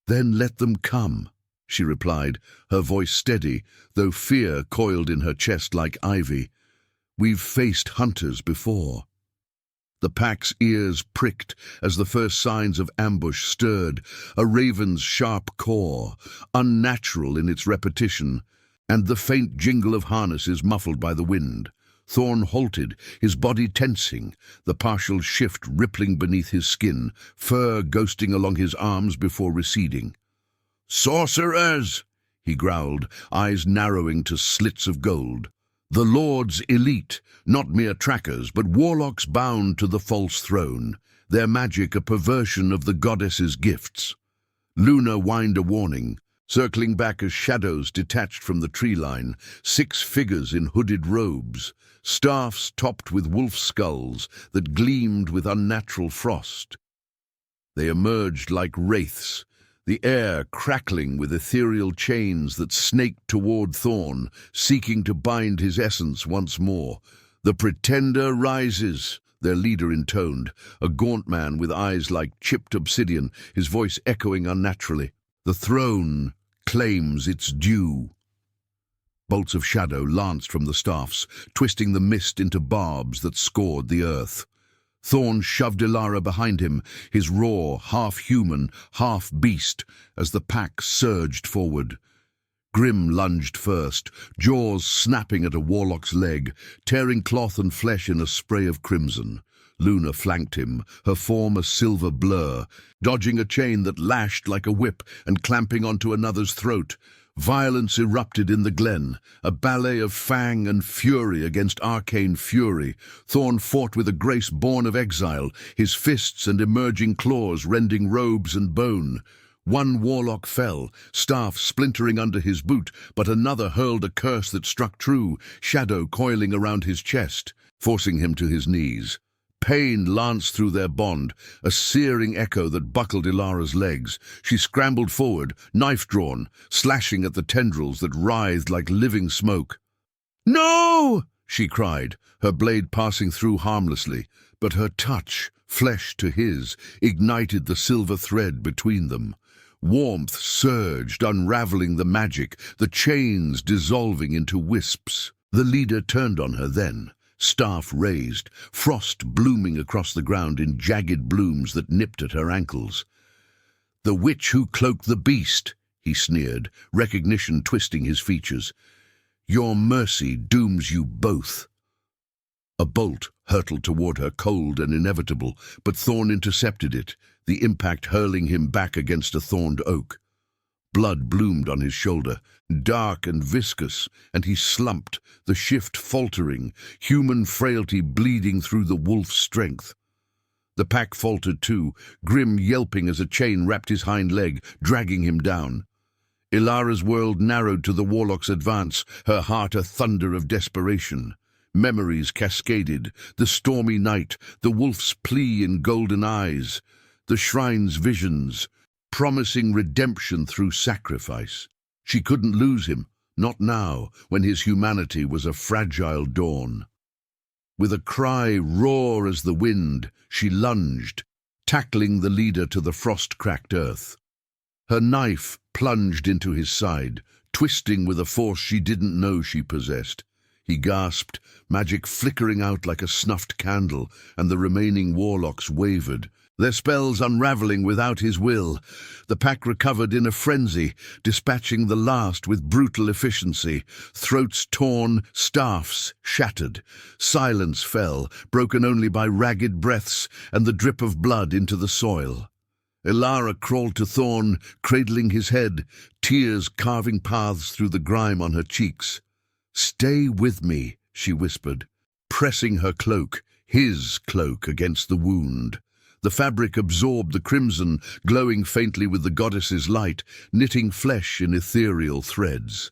"Then let them come," she replied, her voice steady, though fear coiled in her chest like ivy. "We've faced hunters before." The pack's ears pricked as the first signs of ambush stirred, a raven's sharp caw, unnatural in its repetition, and the faint jingle of harnesses muffled by the wind. Thorn halted, his body tensing, the partial shift rippling beneath his skin, fur ghosting along his arms before receding. "Sorcerers!" he growled, eyes narrowing to slits of gold. "The Lord's elite, not mere trackers, but warlocks bound to the false throne, their magic a perversion of the goddess's gifts." Luna whined a warning, circling back as shadows detached from the tree line, 6 figures in hooded robes, staffs topped with wolf skulls that gleamed with unnatural frost. They emerged like wraiths, the air crackling with ethereal chains that snaked toward Thorn, seeking to bind his essence once more. "The Pretender rises," their leader intoned, a gaunt man with eyes like chipped obsidian, his voice echoing unnaturally. "The throne claims its due." Bolts of shadow lanced from the staffs, twisting the mist into barbs that scored the earth. Thorn shoved Elara behind him, his roar half-human, half-beast, as the pack surged forward. Grim lunged first, jaws snapping at a warlock's leg, tearing cloth and flesh in a spray of crimson. Luna flanked him, her form a silver blur, dodging a chain that lashed like a whip and clamping onto another's throat. Violence erupted in the glen, a ballet of fang and fury against arcane fury. Thorn fought with a grace born of exile, his fists and emerging claws rending robes and bone. One warlock fell, staff splintering under his boot, but another hurled a curse that struck true, shadow coiling around his chest, forcing him to his knees. Pain lanced through their bond, a searing echo that buckled Elara's legs. She scrambled forward, knife drawn, slashing at the tendrils that writhed like living smoke. "No!" she cried, her blade passing through harmlessly, but her touch, flesh to his, ignited the silver thread between them. Warmth surged, unraveling the magic, the chains dissolving into wisps. The leader turned on her then, staff raised, frost blooming across the ground in jagged blooms that nipped at her ankles. "The witch who cloaked the beast," he sneered, recognition twisting his features. "Your mercy dooms you both." A bolt hurtled toward her, cold and inevitable, but Thorn intercepted it, the impact hurling him back against a thorned oak. Blood bloomed on his shoulder, dark and viscous, and he slumped, the shift faltering, human frailty bleeding through the wolf's strength. The pack faltered too, Grim yelping as a chain wrapped his hind leg, dragging him down. Elara's world narrowed to the warlock's advance, her heart a thunder of desperation. Memories cascaded, the stormy night, the wolf's plea in golden eyes, the shrine's visions, promising redemption through sacrifice. She couldn't lose him, not now, when his humanity was a fragile dawn. With a cry raw as the wind, she lunged, tackling the leader to the frost-cracked earth. Her knife plunged into his side, twisting with a force she didn't know she possessed. He gasped, magic flickering out like a snuffed candle, and the remaining warlocks wavered, their spells unraveling without his will. The pack recovered in a frenzy, dispatching the last with brutal efficiency. Throats torn, staffs shattered. Silence fell, broken only by ragged breaths and the drip of blood into the soil. Elara crawled to Thorn, cradling his head, tears carving paths through the grime on her cheeks. "Stay with me," she whispered, pressing her cloak, his cloak, against the wound. The fabric absorbed the crimson, glowing faintly with the goddess's light, knitting flesh in ethereal threads.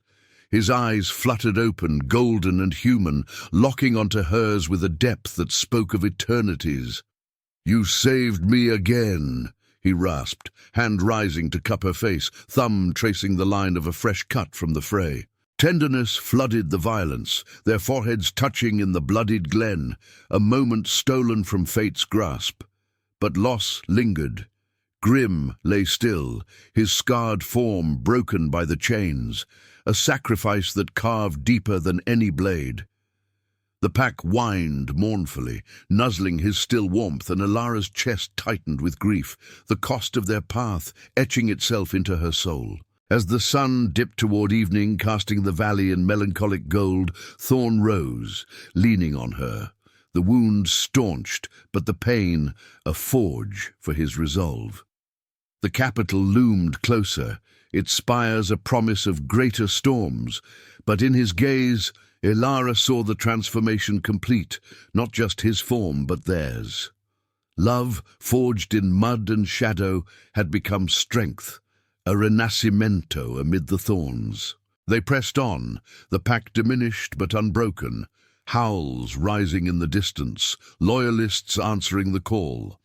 His eyes fluttered open, golden and human, locking onto hers with a depth that spoke of eternities. "You saved me again," he rasped, hand rising to cup her face, thumb tracing the line of a fresh cut from the fray. Tenderness flooded the violence, their foreheads touching in the bloodied glen, a moment stolen from fate's grasp. But loss lingered. Grim lay still, his scarred form broken by the chains, a sacrifice that carved deeper than any blade. The pack whined mournfully, nuzzling his still warmth, and Elara's chest tightened with grief, the cost of their path etching itself into her soul. As the sun dipped toward evening, casting the valley in melancholic gold, Thorn rose, leaning on her. The wound staunched, but the pain a forge for his resolve. The capital loomed closer, its spires a promise of greater storms, but in his gaze, Elara saw the transformation complete, not just his form, but theirs. Love, forged in mud and shadow, had become strength, a renascimento amid the thorns. They pressed on, the pack diminished but unbroken, howls rising in the distance, loyalists answering the call.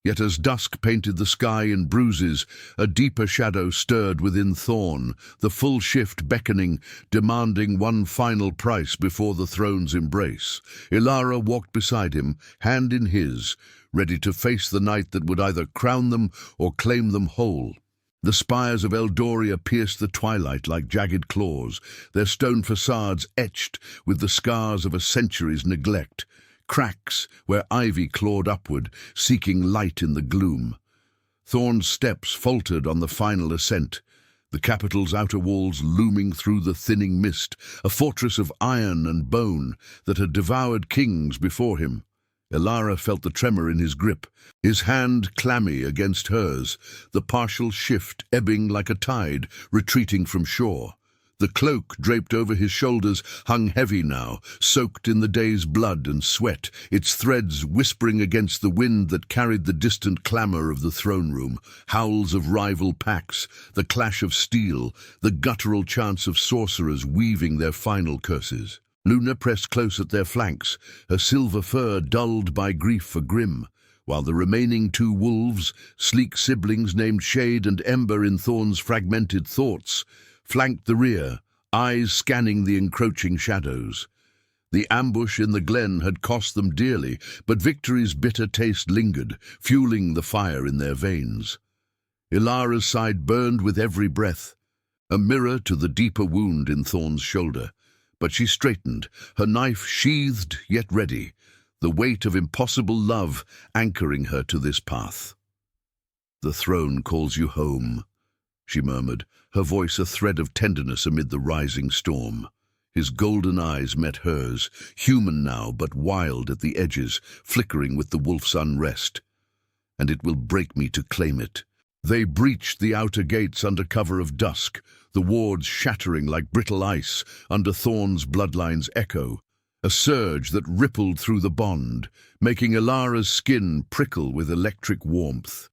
Yet as dusk painted the sky in bruises, a deeper shadow stirred within Thorn, the full shift beckoning, demanding one final price before the throne's embrace. Elara walked beside him, hand in his, ready to face the night that would either crown them or claim them whole. The spires of Eldoria pierced the twilight like jagged claws, their stone facades etched with the scars of a century's neglect. Cracks where ivy clawed upward, seeking light in the gloom. Thorn's steps faltered on the final ascent, the capital's outer walls looming through the thinning mist, a fortress of iron and bone that had devoured kings before him. Elara felt the tremor in his grip, his hand clammy against hers, the partial shift ebbing like a tide, retreating from shore. The cloak draped over his shoulders hung heavy now, soaked in the day's blood and sweat, its threads whispering against the wind that carried the distant clamor of the throne room, howls of rival packs, the clash of steel, the guttural chants of sorcerers weaving their final curses. Luna pressed close at their flanks, her silver fur dulled by grief for Grim, while the remaining two wolves, sleek siblings named Shade and Ember in Thorn's fragmented thoughts, flanked the rear, eyes scanning the encroaching shadows. The ambush in the glen had cost them dearly, but victory's bitter taste lingered, fueling the fire in their veins. Ilara's side burned with every breath, a mirror to the deeper wound in Thorn's shoulder. But she straightened, her knife sheathed yet ready, the weight of impossible love anchoring her to this path. "The throne calls you home," she murmured, her voice a thread of tenderness amid the rising storm. His golden eyes met hers, human now but wild at the edges, flickering with the wolf's unrest. "And it will break me to claim it." They breached the outer gates under cover of dusk, the wards shattering like brittle ice under Thorn's bloodline's echo, a surge that rippled through the bond, making Elara's skin prickle with electric warmth.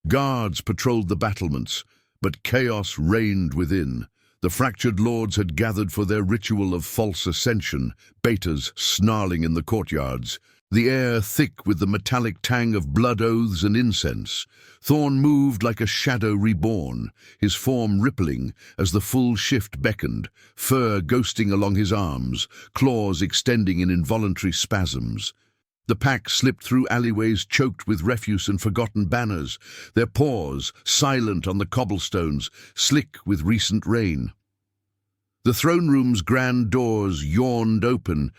Guards patrolled the battlements, but chaos reigned within. The fractured lords had gathered for their ritual of false ascension, betas snarling in the courtyards, the air thick with the metallic tang of blood oaths and incense. Thorn moved like a shadow reborn, his form rippling as the full shift beckoned, fur ghosting along his arms, claws extending in involuntary spasms. The pack slipped through alleyways choked with refuse and forgotten banners, their paws silent on the cobblestones, slick with recent rain. The throne room's grand doors yawned open,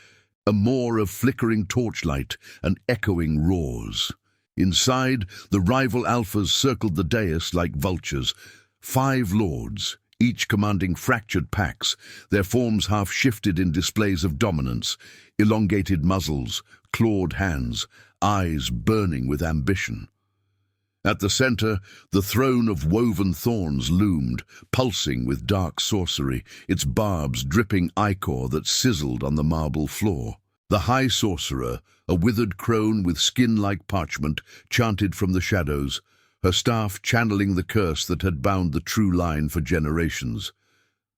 a moor of flickering torchlight and echoing roars. Inside, the rival alphas circled the dais like vultures, 5 lords, each commanding fractured packs, their forms half shifted in displays of dominance, elongated muzzles, clawed hands, eyes burning with ambition. At the center, the throne of woven thorns loomed, pulsing with dark sorcery, its barbs dripping ichor that sizzled on the marble floor. The high sorcerer, a withered crone with skin like parchment, chanted from the shadows, her staff channeling the curse that had bound the true line for generations.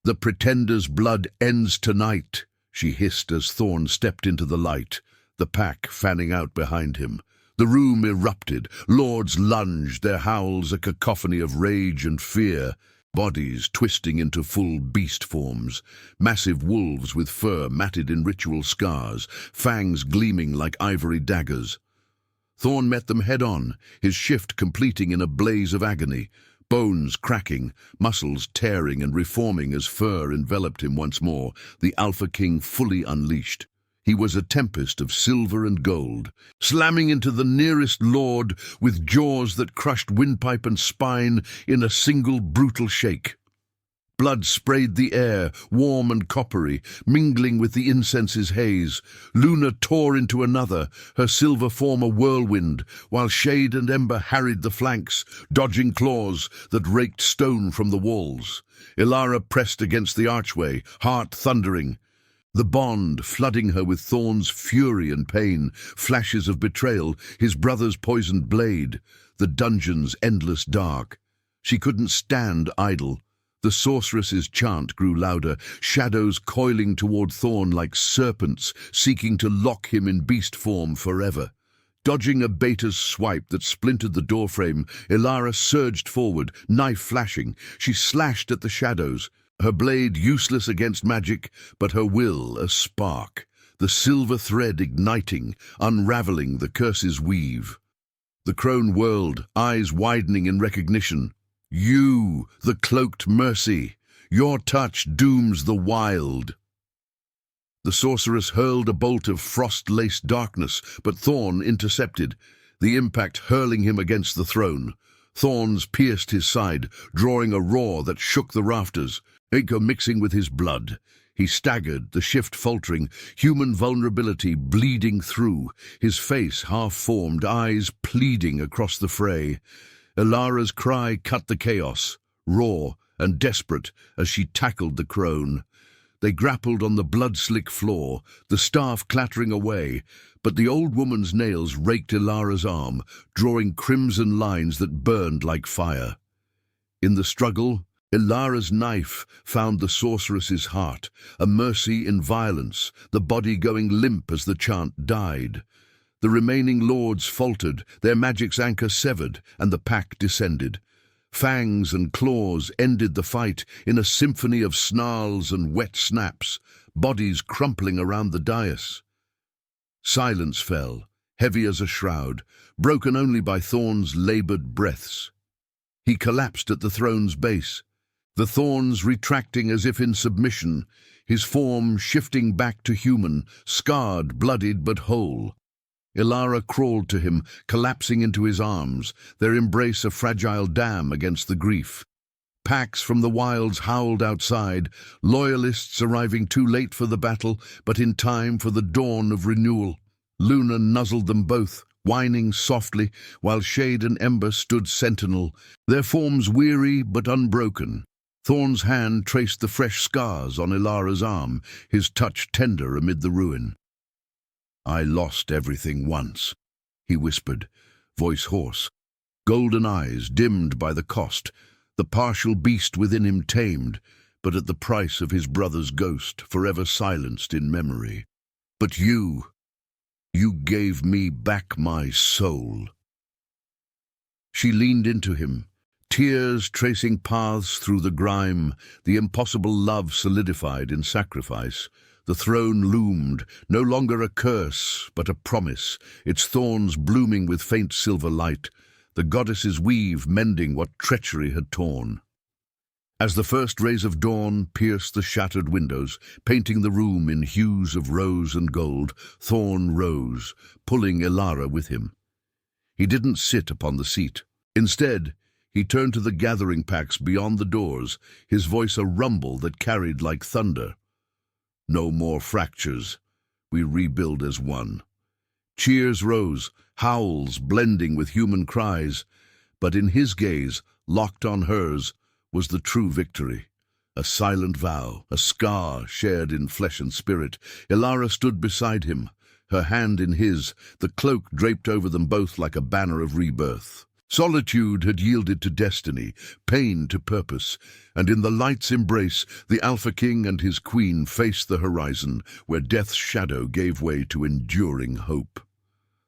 "The pretender's blood ends tonight," she hissed as Thorn stepped into the light, the pack fanning out behind him. The room erupted, lords lunged, their howls a cacophony of rage and fear, bodies twisting into full beast forms, massive wolves with fur matted in ritual scars, fangs gleaming like ivory daggers. Thorn met them head-on, his shift completing in a blaze of agony, bones cracking, muscles tearing and reforming as fur enveloped him once more, the Alpha King fully unleashed. He was a tempest of silver and gold, slamming into the nearest lord with jaws that crushed windpipe and spine in a single brutal shake. Blood sprayed the air, warm and coppery, mingling with the incense's haze. Luna tore into another, her silver form a whirlwind, while Shade and Ember harried the flanks, dodging claws that raked stone from the walls. Elara pressed against the archway, heart thundering. The bond flooding her with Thorn's fury and pain, flashes of betrayal, his brother's poisoned blade, the dungeon's endless dark. She couldn't stand idle. The sorceress's chant grew louder, shadows coiling toward Thorn like serpents, seeking to lock him in beast form forever. Dodging a beta's swipe that splintered the doorframe, Elara surged forward, knife flashing. She slashed at the shadows, her blade useless against magic, but her will a spark, the silver thread igniting, unraveling the curse's weave. The crone whirled, eyes widening in recognition. You, the cloaked mercy, your touch dooms the wild. The sorceress hurled a bolt of frost-laced darkness, but Thorn intercepted, the impact hurling him against the throne. Thorns pierced his side, drawing a roar that shook the rafters, echo mixing with his blood. He staggered, the shift faltering, human vulnerability bleeding through, his face half-formed, eyes pleading across the fray. Elara's cry cut the chaos, raw and desperate as she tackled the crone. They grappled on the blood-slick floor, the staff clattering away, but the old woman's nails raked Elara's arm, drawing crimson lines that burned like fire. In the struggle, Elara's knife found the sorceress's heart, a mercy in violence, the body going limp as the chant died. The remaining lords faltered, their magic's anchor severed, and the pack descended. Fangs and claws ended the fight in a symphony of snarls and wet snaps, bodies crumpling around the dais. Silence fell, heavy as a shroud, broken only by Thorn's labored breaths. He collapsed at the throne's base, the thorns retracting as if in submission, his form shifting back to human, scarred, bloodied but whole. Elara crawled to him, collapsing into his arms, their embrace a fragile dam against the grief. Packs from the wilds howled outside, loyalists arriving too late for the battle, but in time for the dawn of renewal. Luna nuzzled them both, whining softly, while Shade and Ember stood sentinel, their forms weary but unbroken. Thorn's hand traced the fresh scars on Elara's arm, his touch tender amid the ruin. "I lost everything once," he whispered, voice hoarse, golden eyes dimmed by the cost, the partial beast within him tamed, but at the price of his brother's ghost, forever silenced in memory. "But you gave me back my soul." She leaned into him, tears tracing paths through the grime, the impossible love solidified in sacrifice. The throne loomed, no longer a curse, but a promise, its thorns blooming with faint silver light, the goddess's weave mending what treachery had torn. As the first rays of dawn pierced the shattered windows, painting the room in hues of rose and gold, Thorn rose, pulling Elara with him. He didn't sit upon the seat. Instead, he turned to the gathering packs beyond the doors, his voice a rumble that carried like thunder. "No more fractures. We rebuild as one." Cheers rose, howls blending with human cries, but in his gaze, locked on hers, was the true victory. A silent vow, a scar shared in flesh and spirit. Elara stood beside him, her hand in his, the cloak draped over them both like a banner of rebirth. Solitude had yielded to destiny, pain to purpose, and in the light's embrace, the Alpha King and his queen faced the horizon, where death's shadow gave way to enduring hope.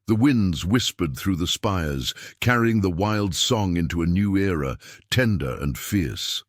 The winds whispered through the spires, carrying the wild song into a new era, tender and fierce.